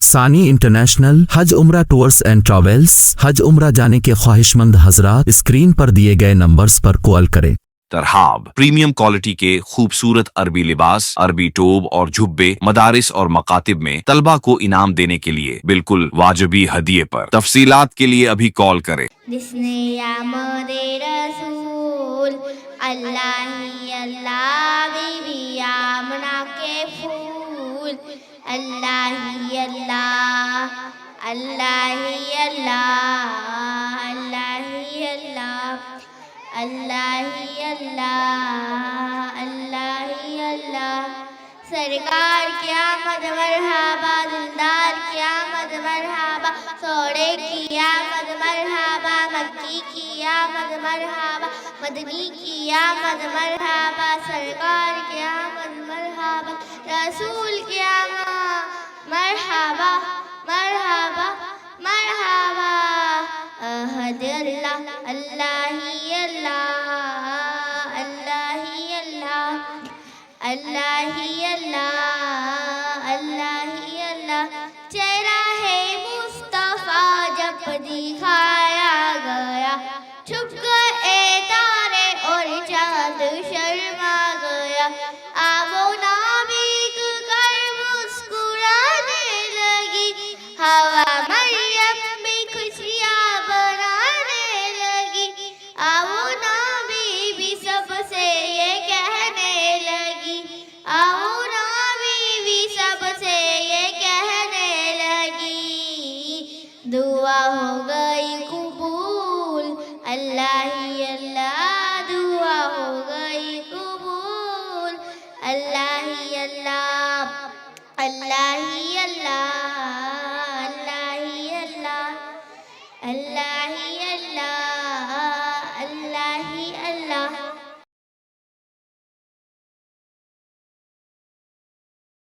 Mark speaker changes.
Speaker 1: ثانی انٹرنیشنل حج عمرہ tours and travels. حج عمرہ جانے کے خواہش مند حضرات اسکرین پر دیے گئے نمبرز پر کال کریں۔
Speaker 2: ترحاب پریمیم کوالٹی کے خوبصورت عربی لباس، عربی ٹوب اور جھبے مدارس اور مکاتب میں طلبہ کو انعام دینے کے لیے بالکل واجبی ہدیے پر۔ تفصیلات کے لیے ابھی کال کریں۔
Speaker 3: جس نے آمد رسول اللہ ہی اللہ، بی بی آمنہ کے پھول اللہ ہی اللہ، اللہ ہی اللہ، اللہ ہی اللہ، اللہ ہی اللہ، اللہ ہی اللہ۔ سرکار کی آمد مرحبا، دلدار کی آمد مرحبا، سوڑے کی آمد مرحبا، مکی کی آمد مرحبا، مدنی کی آمد مرحبا، سرکار کی آمد مرحبا، رسول کی آمد مرحبا، مرحبا، مرحبا۔ احد اللہ، اللہ ہی اللہ، اللہ ہی اللہ، اللہ ہی اللہ، اللہ ہی اللہ۔ چہرہ ہے مصطفیٰ جب دکھایا گیا، چھپ گئے تارے اور چاند شرما گیا، آب و نابیک کر مسکرانے لگی، ہوا مریم بھی خوشیاں بنانے لگی، آب و نابی بھی سب سے یہ کہنے لگی، آب و نابی بھی سب سے یہ کہنے لگی، دعا ہو گئی قبول اللہ ہی اللہ، دعا ہو گئی قبول اللہ ہی اللہ، اللہ ہی اللہ، اللہ ہی اللہ، اللہ ہی